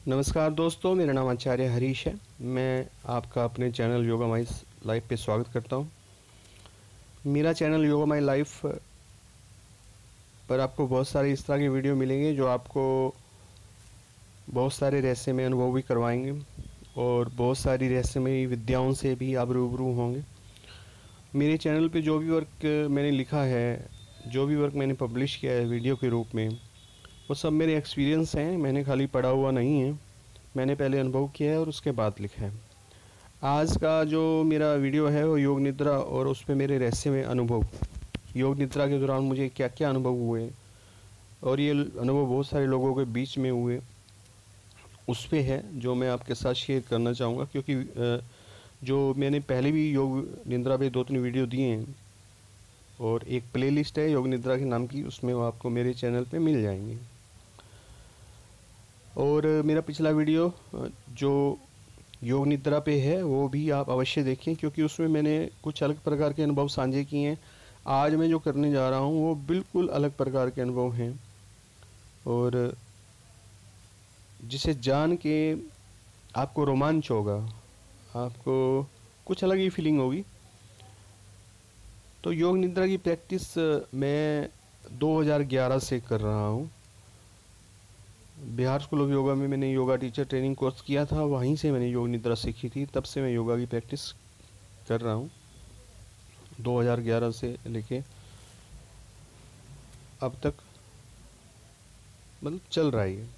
नमस्कार दोस्तों, मेरा नाम आचार्य हरीश है। मैं आपका अपने चैनल योगा माई लाइफ पे स्वागत करता हूँ। मेरा चैनल योगा माई लाइफ पर आपको बहुत सारे इस तरह के वीडियो मिलेंगे जो आपको बहुत सारे रहस्यमय अनुभव भी करवाएंगे और बहुत सारी रहस्यमय विद्याओं से भी आप रूबरू होंगे। मेरे चैनल पे जो भी वर्क मैंने लिखा है, जो भी वर्क मैंने पब्लिश किया है वीडियो के रूप में, वो सब मेरे एक्सपीरियंस हैं। मैंने खाली पढ़ा हुआ नहीं है, मैंने पहले अनुभव किया है और उसके बाद लिखा है। आज का जो मेरा वीडियो है वो योग निद्रा और उस पर मेरे रहस्यमय अनुभव, योग निद्रा के दौरान मुझे क्या क्या अनुभव हुए और ये अनुभव बहुत सारे लोगों के बीच में हुए, उस पे है जो मैं आपके साथ शेयर करना चाहूँगा। क्योंकि जो मैंने पहले भी योग निद्रा पे 2-3 वीडियो दिए हैं और एक प्लेलिस्ट है योग निद्रा के नाम की, उसमें वो आपको मेरे चैनल पे मिल जाएंगे। और मेरा पिछला वीडियो जो योग निद्रा पे है वो भी आप अवश्य देखें, क्योंकि उसमें मैंने कुछ अलग प्रकार के अनुभव साझे किए हैं। आज मैं जो करने जा रहा हूँ वो बिल्कुल अलग प्रकार के अनुभव हैं और जिसे जान के आपको रोमांच होगा, आपको कुछ अलग ही फीलिंग होगी। तो योग निद्रा की प्रैक्टिस मैं 2011 से कर रहा हूँ। बिहार स्कूल ऑफ योगा में मैंने योगा टीचर ट्रेनिंग कोर्स किया था, वहीं से मैंने योग निद्रा सीखी थी। तब से मैं योगा की प्रैक्टिस कर रहा हूँ, 2011 से लेके अब तक मतलब चल रहा है।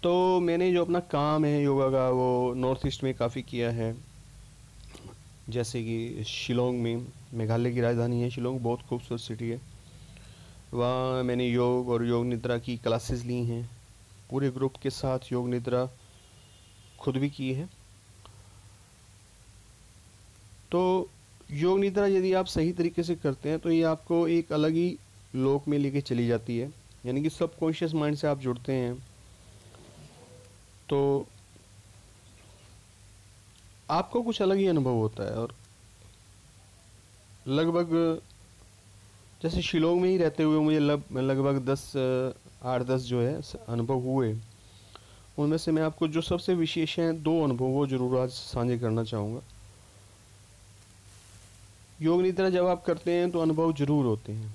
तो मैंने जो अपना काम है योगा का वो नॉर्थ ईस्ट में काफ़ी किया है, जैसे कि शिलोंग में, मेघालय की राजधानी है शिलोंग, बहुत खूबसूरत सिटी है। वहाँ मैंने योग और योग निद्रा की क्लासेस ली हैं, पूरे ग्रुप के साथ योग निद्रा खुद भी की है। तो योग निद्रा यदि आप सही तरीके से करते हैं तो ये आपको एक अलग ही लोक में लेके चली जाती है, यानी कि सबकॉन्शियस माइंड से आप जुड़ते हैं। तो आपको कुछ अलग ही अनुभव होता है और लगभग जैसे शिलोंग में ही रहते हुए मुझे लगभग 8-10 जो है अनुभव हुए। उनमें से मैं आपको जो सबसे विशेष हैं 2 अनुभव वो जरूर आज साझे करना चाहूँगा। योग निद्रा जब आप करते हैं तो अनुभव जरूर होते हैं।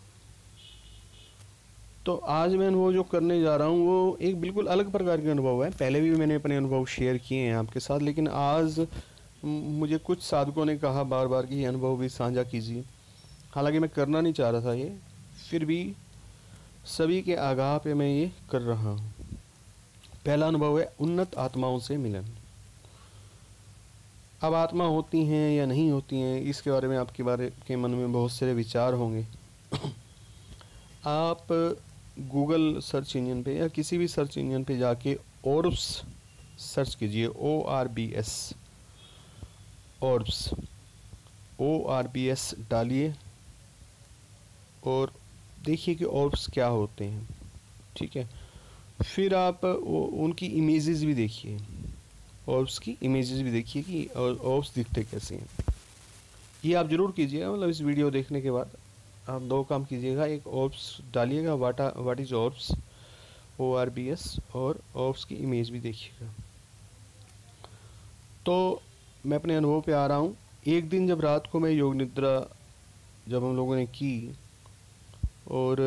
तो आज मैं अनुभव जो करने जा रहा हूँ वो एक बिल्कुल अलग प्रकार के अनुभव है। पहले भी मैंने अपने अनुभव शेयर किए हैं आपके साथ, लेकिन आज मुझे कुछ साधकों ने कहा बार बार कि ये अनुभव भी साझा कीजिए। हालांकि मैं करना नहीं चाह रहा था ये, फिर भी सभी के आगाह पे मैं ये कर रहा हूँ। पहला अनुभव है उन्नत आत्माओं से मिलन। अब आत्मा होती हैं या नहीं होती हैं, इसके बारे में आपके बारे के मन में बहुत सारे विचार होंगे। आप गूगल सर्च इंजन पे या किसी भी सर्च इंजन पे जाके ऑर्ब्स सर्च कीजिए, ORBS, ऑर्ब्स, ORBS डालिए और देखिए कि ऑर्ब्स क्या होते हैं। ठीक है, फिर आप उनकी इमेजेस भी देखिए, ऑर्ब्स की इमेजेस भी देखिए कि ऑर्ब्स दिखते कैसे हैं। ये आप ज़रूर कीजिएगा, मतलब इस वीडियो देखने के बाद आप 2 काम कीजिएगा। एक ऑर्ब्स डालिएगा, व्हाट इज ऑर्ब्स, ORBS, और ऑर्ब्स की इमेज भी देखिएगा। तो मैं अपने अनुभव पे आ रहा हूँ। एक दिन जब रात को मैं योग निद्रा जब हम लोगों ने की और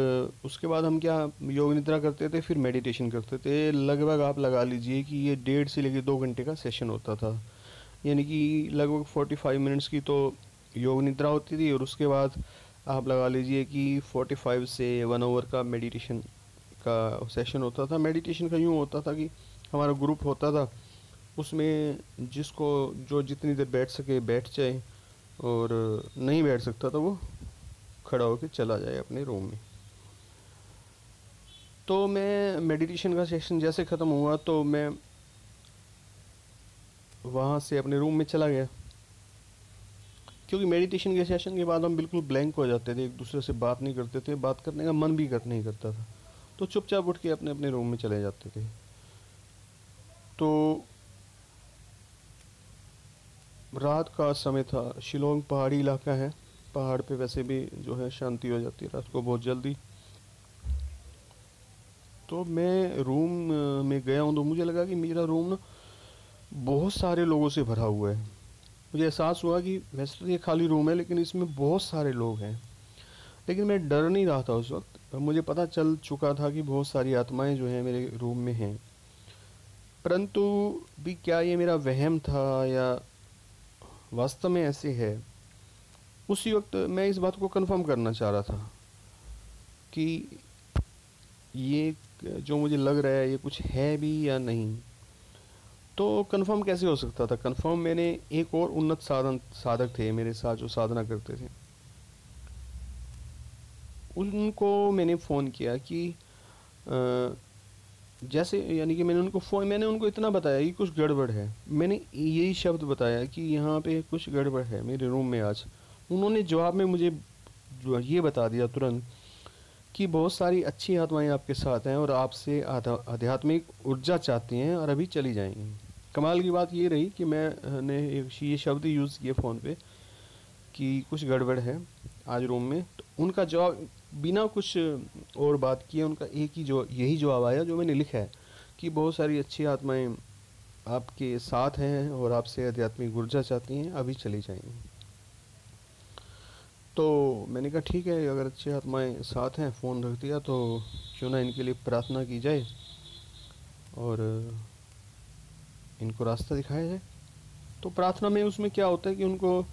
उसके बाद हम क्या योग निद्रा करते थे, फिर मेडिटेशन करते थे। लगभग आप लगा लीजिए कि ये 1.5 से लेकर 2 घंटे का सेशन होता था, यानी कि लगभग 45 मिनट्स की तो योग निद्रा होती थी और उसके बाद आप लगा लीजिए कि 45 से 1 आवर का मेडिटेशन का सेशन होता था। मेडिटेशन का यूँ होता था कि हमारा ग्रुप होता था, उसमें जिसको जो जितनी देर बैठ सके बैठ जाए और नहीं बैठ सकता था वो खड़ा होकर चला जाए अपने रूम में। तो मैं मेडिटेशन का सेशन जैसे ख़त्म हुआ तो मैं वहाँ से अपने रूम में चला गया, क्योंकि मेडिटेशन के सेशन के बाद हम बिल्कुल ब्लैंक हो जाते थे, एक दूसरे से बात नहीं करते थे, बात करने का मन भी नहीं करता था। तो चुपचाप उठ के अपने अपने रूम में चले जाते थे। तो रात का समय था, शिलोंग पहाड़ी इलाका है, पहाड़ पे वैसे भी जो है शांति हो जाती है रात को बहुत जल्दी। तो मैं रूम में गया हूँ तो मुझे लगा कि मेरा रूम ना बहुत सारे लोगों से भरा हुआ है। मुझे एहसास हुआ कि वैसे तो ये खाली रूम है लेकिन इसमें बहुत सारे लोग हैं। लेकिन मैं डर नहीं रहा था उस वक्त, मुझे पता चल चुका था कि बहुत सारी आत्माएं जो हैं मेरे रूम में हैं। परंतु भी क्या ये मेरा वहम था या वास्तव में ऐसे है, उसी वक्त मैं इस बात को कंफर्म करना चाह रहा था कि ये जो मुझे लग रहा है ये कुछ है भी या नहीं। तो कंफर्म कैसे हो सकता था? कंफर्म मैंने, एक और उन्नत साधक थे मेरे साथ जो साधना करते थे, उनको मैंने फ़ोन किया कि अ, जैसे यानी कि मैंने उनको इतना बताया कि कुछ गड़बड़ है। मैंने यही शब्द बताया कि यहाँ पे कुछ गड़बड़ है मेरे रूम में आज। उन्होंने जवाब में मुझे जो ये बता दिया तुरंत कि बहुत सारी अच्छी आत्माएं आपके साथ हैं और आपसे आध्यात्मिक ऊर्जा चाहती हैं और अभी चली जाएंगी। कमाल की बात ये रही कि मैंने ये शब्द यूज़ किए फ़ोन पे कि कुछ गड़बड़ है आज रूम में, तो उनका जवाब बिना कुछ और बात किए उनका एक ही जो यही जवाब आया जो मैंने लिखा है कि बहुत सारी अच्छी आत्माएं आपके साथ हैं और आपसे आध्यात्मिक ऊर्जा चाहती हैं, अभी चली जाएंगी। तो मैंने कहा ठीक है, अगर अच्छी आत्माएं साथ हैं, फ़ोन रख दिया तो क्यों ना इनके लिए प्रार्थना की जाए और इनको रास्ता दिखाया जाए। तो प्रार्थना में उसमें क्या होता है कि उनको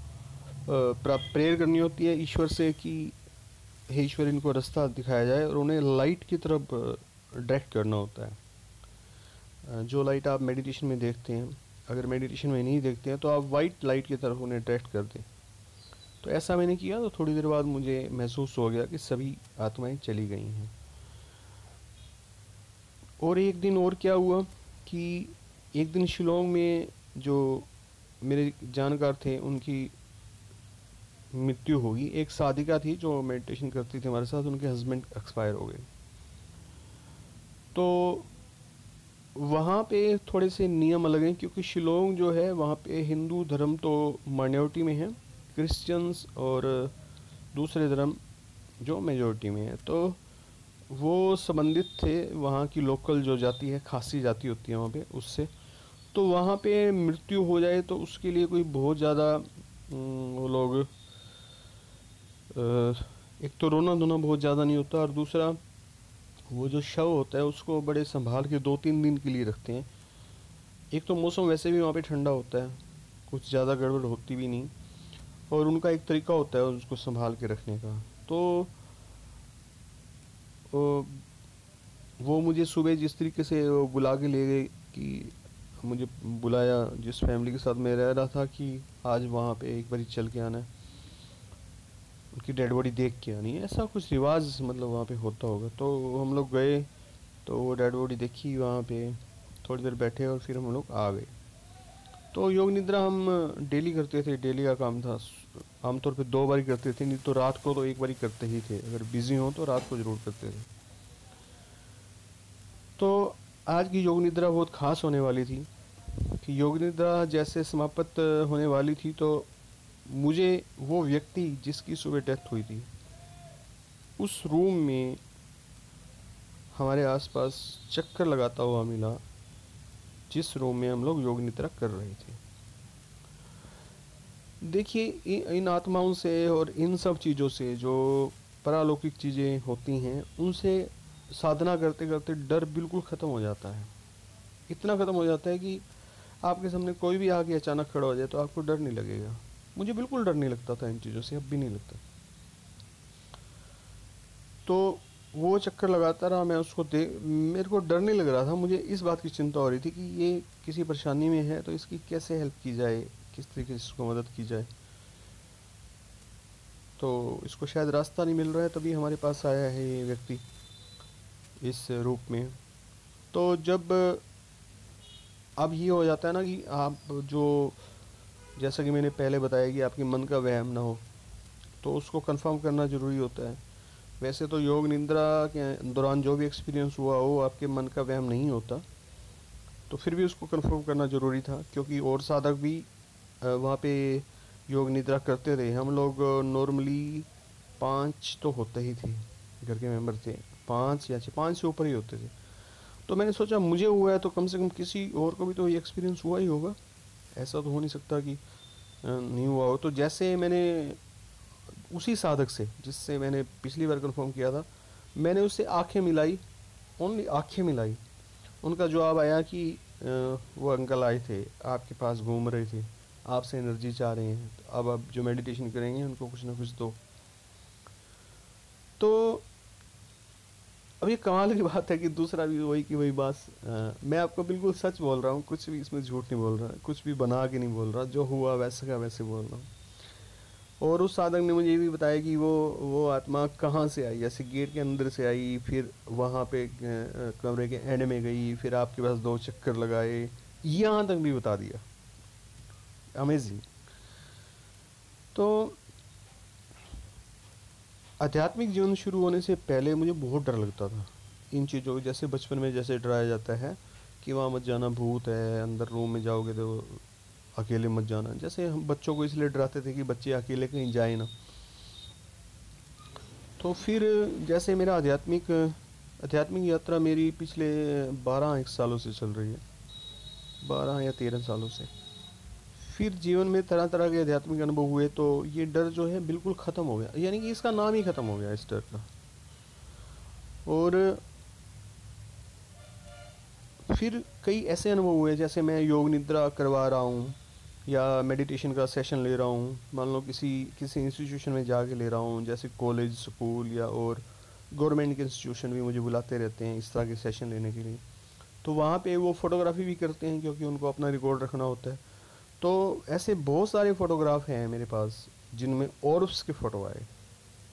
प्रेयर करनी होती है ईश्वर से कि हे ईश्वर इनको रास्ता दिखाया जाए, और उन्हें लाइट की तरफ डायरेक्ट करना होता है। जो लाइट आप मेडिटेशन में देखते हैं, अगर मेडिटेशन में नहीं देखते हैं तो आप वाइट लाइट की तरफ उन्हें डायरेक्ट कर दें। तो ऐसा मैंने किया तो थोड़ी देर बाद मुझे महसूस हो गया कि सभी आत्माएं चली गई हैं। और एक दिन और क्या हुआ कि एक दिन शिलोंग में जो मेरे जानकार थे उनकी मृत्यु होगी। एक साधिका थी जो मेडिटेशन करती थी हमारे साथ, उनके हस्बैंड एक्सपायर हो गए। तो वहाँ पे थोड़े से नियम अलग हैं क्योंकि शिलोंग जो है वहाँ पे हिंदू धर्म तो माइनॉरिटी में है, क्रिश्चियंस और दूसरे धर्म जो मेजोरिटी में है। तो वो संबंधित थे वहाँ की लोकल जो जाति है, खासी जाति होती है वहाँ पे, उससे। तो वहाँ पे मृत्यु हो जाए तो उसके लिए कोई बहुत ज़्यादा वो लोग एक तो रोना धोना बहुत ज़्यादा नहीं होता, और दूसरा वो जो शव होता है उसको बड़े संभाल के 2-3 दिन के लिए रखते हैं। एक तो मौसम वैसे भी वहाँ पे ठंडा होता है, कुछ ज़्यादा गड़बड़ होती भी नहीं, और उनका एक तरीका होता है उसको संभाल के रखने का। तो वो वो मुझे सुबह जिस तरीके से वो बुला के ले गए कि मुझे बुलाया, जिस फैमिली के साथ मैं रह रहा था, कि आज वहाँ पे एक बारी चल के आना है, उनकी डेड बॉडी देख के आनी है, ऐसा कुछ रिवाज मतलब वहाँ पे होता होगा। तो हम लोग गए, तो वो डेड बॉडी देखी वहाँ पे, थोड़ी देर बैठे और फिर हम लोग आ गए। तो योग निद्रा हम डेली करते थे, डेली का काम था। आमतौर पे 2 बार ही करते थे, नहीं तो रात को तो 1 बार ही करते ही थे। अगर बिजी हो तो रात को ज़रूर करते थे। तो आज की योग निद्रा बहुत खास होने वाली थी कि योग निद्रा जैसे समाप्त होने वाली थी तो मुझे वो व्यक्ति जिसकी सुबह डेथ हुई थी उस रूम में हमारे आसपास चक्कर लगाता हुआ मिला, जिस रूम में हम लोग योग निद्रा कर रहे थे। देखिए, इन आत्माओं से और इन सब चीज़ों से जो परालौकिक चीज़ें होती हैं उनसे साधना करते करते डर बिल्कुल ख़त्म हो जाता है। इतना ख़त्म हो जाता है कि आपके सामने कोई भी आके अचानक खड़ा हो जाए तो आपको डर नहीं लगेगा। मुझे बिल्कुल डर नहीं लगता था इन चीज़ों से, अब भी नहीं लगता। तो वो चक्कर लगाता रहा, मैं उसको मेरे को डर नहीं लग रहा था, मुझे इस बात की चिंता हो रही थी कि ये किसी परेशानी में है तो इसकी कैसे हेल्प की जाए, किस तरीके से इसको मदद की जाए। तो इसको शायद रास्ता नहीं मिल रहा है, तभी हमारे पास आया है ये व्यक्ति इस रूप में। तो जब अब ये हो जाता है ना कि आप जो, जैसा कि मैंने पहले बताया कि आपके मन का वहम ना हो, तो उसको कंफर्म करना ज़रूरी होता है। वैसे तो योग निद्रा के दौरान जो भी एक्सपीरियंस हुआ वो आपके मन का वहम नहीं होता, तो फिर भी उसको कंफर्म करना ज़रूरी था क्योंकि और साधक भी वहाँ पे योग निद्रा करते थे। हम लोग नॉर्मली 5 तो होते ही थे, घर के मेंबर थे 5 या 6, 5 से ऊपर ही होते थे। तो मैंने सोचा मुझे हुआ है तो कम से कम किसी और को भी तो ये एक्सपीरियंस हुआ ही होगा, ऐसा तो हो नहीं सकता कि नहीं हुआ हो। तो जैसे मैंने उसी साधक से जिससे मैंने पिछली बार कंफर्म किया था, मैंने उससे आंखें मिलाई, ओनली आंखें मिलाई। उनका जवाब आया कि वो अंकल आए थे आपके पास, घूम रहे थे, आपसे एनर्जी चाह रहे हैं, तो अब आप जो मेडिटेशन करेंगे उनको कुछ ना कुछ दो। तो अब ये कमाल की बात है कि दूसरा भी वही की वही बात, मैं आपको बिल्कुल सच बोल रहा हूँ, कुछ भी इसमें झूठ नहीं बोल रहा, कुछ भी बना के नहीं बोल रहा, जो हुआ वैसे का वैसे बोल रहा हूँ। और उस साधक ने मुझे ये भी बताया कि वो आत्मा कहाँ से आई, जैसे गेट के अंदर से आई, फिर वहाँ पे कमरे के एंड में गई, फिर आपके पास 2 चक्कर लगाए, यहाँ तक भी बता दिया। अमेजिंग। तो आध्यात्मिक जीवन शुरू होने से पहले मुझे बहुत डर लगता था इन चीज़ों को, जैसे बचपन में जैसे डराया जाता है कि वहाँ मत जाना, भूत है, अंदर रूम में जाओगे तो अकेले मत जाना। जैसे हम बच्चों को इसलिए डराते थे कि बच्चे अकेले कहीं जाए ना। तो फिर जैसे मेरा आध्यात्मिक यात्रा मेरी पिछले 12 सालों से चल रही है, 12 या 13 सालों से। फिर जीवन में तरह तरह के आध्यात्मिक अनुभव हुए, तो ये डर जो है बिल्कुल ख़त्म हो गया, यानी कि इसका नाम ही ख़त्म हो गया इस डर का। और फिर कई ऐसे अनुभव हुए, जैसे मैं योग निद्रा करवा रहा हूँ या मेडिटेशन का सेशन ले रहा हूँ, मान लो किसी किसी इंस्टीट्यूशन में जाके ले रहा हूँ, जैसे कॉलेज, स्कूल या और गवर्नमेंट के इंस्टीट्यूशन भी मुझे बुलाते रहते हैं इस तरह के सेशन लेने के लिए। तो वहाँ पे वो फ़ोटोग्राफी भी करते हैं क्योंकि उनको अपना रिकॉर्ड रखना होता है। तो ऐसे बहुत सारे फ़ोटोग्राफ हैं मेरे पास जिनमें ऑर्ब्स के फ़ोटो आए,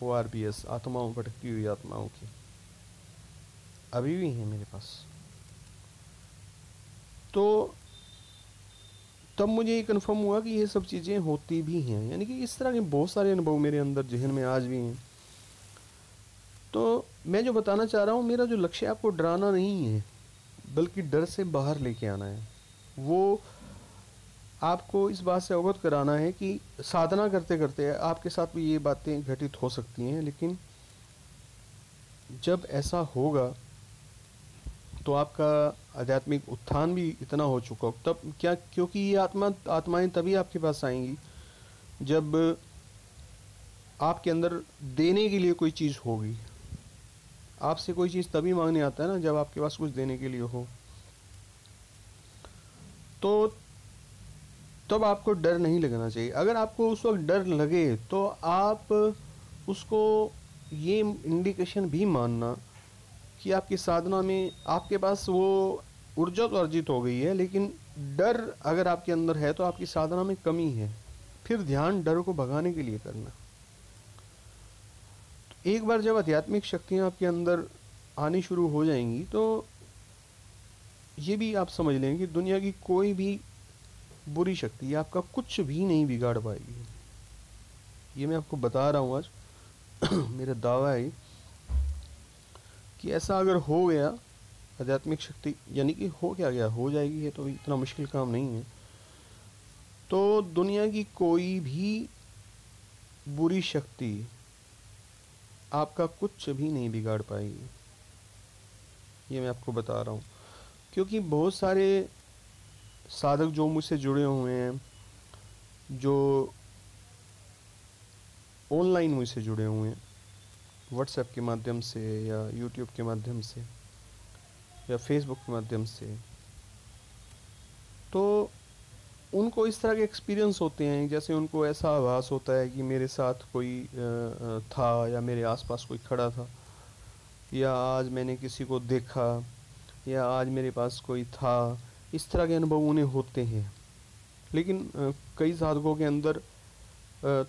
ORBS, आत्माओं, भटकती हुई आत्माओं की, अभी भी हैं मेरे पास। तो तब मुझे ये कन्फर्म हुआ कि ये सब चीज़ें होती भी हैं, यानी कि इस तरह के बहुत सारे अनुभव मेरे अंदर जहन में आज भी हैं। तो मैं जो बताना चाह रहा हूँ, मेरा जो लक्ष्य है आपको डराना नहीं है, बल्कि डर से बाहर लेके आना है। वो आपको इस बात से अवगत कराना है कि साधना करते करते आपके साथ भी ये बातें घटित हो सकती हैं, लेकिन जब ऐसा होगा तो आपका आध्यात्मिक उत्थान भी इतना हो चुका हो, तब क्या, क्योंकि ये आत्माएं तभी आपके पास आएंगी जब आपके अंदर देने के लिए कोई चीज़ होगी। आपसे कोई चीज़ तभी मांगने आता है ना जब आपके पास कुछ देने के लिए हो। तो तब आपको डर नहीं लगना चाहिए। अगर आपको उस वक्त डर लगे तो आप उसको ये इंडिकेशन भी मानना कि आपकी साधना में आपके पास वो ऊर्जा तो अर्जित हो गई है, लेकिन डर अगर आपके अंदर है तो आपकी साधना में कमी है। फिर ध्यान डर को भगाने के लिए करना। एक बार जब आध्यात्मिक शक्तियाँ आपके अंदर आनी शुरू हो जाएंगी तो ये भी आप समझ लेंगे कि दुनिया की कोई भी बुरी शक्ति आपका कुछ भी नहीं बिगाड़ पाएगी। ये मैं आपको बता रहा हूँ आज मेरा दावा है कि ऐसा अगर हो गया, आध्यात्मिक शक्ति यानी कि हो क्या गया, हो जाएगी, है तो इतना मुश्किल काम नहीं है। तो दुनिया की कोई भी बुरी शक्ति आपका कुछ भी नहीं बिगाड़ पाएगी, ये मैं आपको बता रहा हूँ। क्योंकि बहुत सारे साधक जो मुझसे जुड़े हुए हैं, जो ऑनलाइन मुझसे जुड़े हुए हैं, व्हाट्सएप के माध्यम से या यूट्यूब के माध्यम से या फेसबुक के माध्यम से, तो उनको इस तरह के एक्सपीरियंस होते हैं, जैसे उनको ऐसा आभास होता है कि मेरे साथ कोई था या मेरे आसपास कोई खड़ा था, या आज मैंने किसी को देखा, या आज मेरे पास कोई था। इस तरह के अनुभव उन्हें होते हैं। लेकिन कई साधकों के अंदर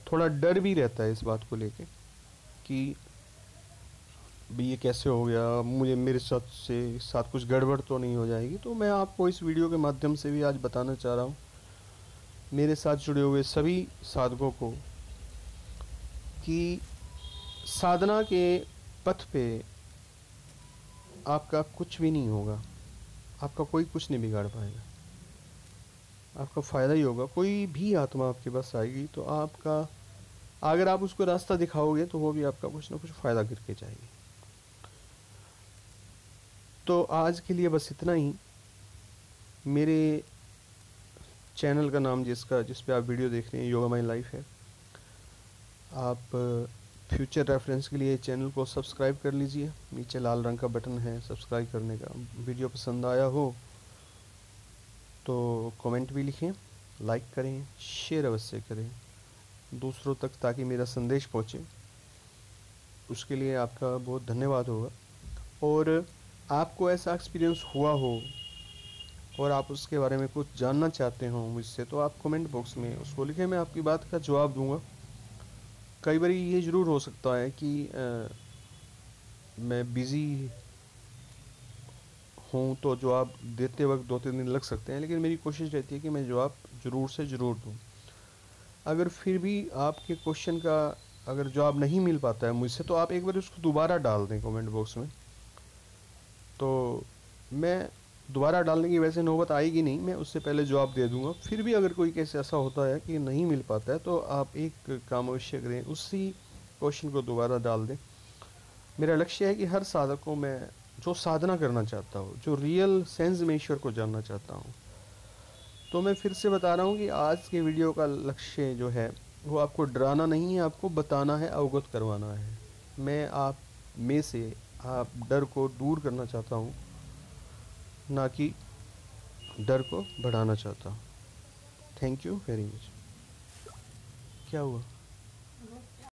थोड़ा डर भी रहता है इस बात को लेके कि भाई ये कैसे हो गया, मुझे मेरे साथ कुछ गड़बड़ तो नहीं हो जाएगी। तो मैं आपको इस वीडियो के माध्यम से भी आज बताना चाह रहा हूँ मेरे साथ जुड़े हुए सभी साधकों को कि साधना के पथ पे आपका कुछ भी नहीं होगा, आपका कोई कुछ नहीं बिगाड़ पाएगा, आपका फ़ायदा ही होगा। कोई भी आत्मा आपके पास आएगी तो आपका, अगर आप उसको रास्ता दिखाओगे तो वो भी आपका कुछ ना कुछ फ़ायदा करके जाएगी। तो आज के लिए बस इतना ही। मेरे चैनल का नाम जिस पे आप वीडियो देख रहे हैं योगा माई लाइफ है। आप फ्यूचर रेफरेंस के लिए चैनल को सब्सक्राइब कर लीजिए। नीचे लाल रंग का बटन है सब्सक्राइब करने का। वीडियो पसंद आया हो तो कमेंट भी लिखें, लाइक करें, शेयर अवश्य करें दूसरों तक, ताकि मेरा संदेश पहुँचे। उसके लिए आपका बहुत धन्यवाद होगा। और आपको ऐसा एक्सपीरियंस हुआ हो और आप उसके बारे में कुछ जानना चाहते हो मुझसे, तो आप कमेंट बॉक्स में उसको लिखें, मैं आपकी बात का जवाब दूंगा। कई बार ये ज़रूर हो सकता है कि मैं बिज़ी हूँ तो जवाब देते वक्त 2-3 दिन लग सकते हैं, लेकिन मेरी कोशिश रहती है कि मैं जवाब ज़रूर से ज़रूर दूँ। अगर फिर भी आपके क्वेश्चन का अगर जवाब नहीं मिल पाता है मुझसे, तो आप एक बार उसको दोबारा डाल दें कमेंट बॉक्स में। तो मैं दोबारा डालने की वैसे नौबत आएगी नहीं, मैं उससे पहले जवाब दे दूंगा। फिर भी अगर कोई केस ऐसा होता है कि नहीं मिल पाता है, तो आप एक काम अवश्य करें, उसी क्वेश्चन को दोबारा डाल दें। मेरा लक्ष्य है कि हर साधक को मैं जो साधना करना चाहता हूँ, जो रियल सेंस में ईश्वर को जानना चाहता हूँ, तो मैं फिर से बता रहा हूँ कि आज के वीडियो का लक्ष्य जो है वो आपको डराना नहीं है, आपको बताना है, अवगत करवाना है। मैं आप में से आप डर को दूर करना चाहता हूँ, ना कि डर को बढ़ाना चाहता हूँ। Thank you very much. क्या हुआ?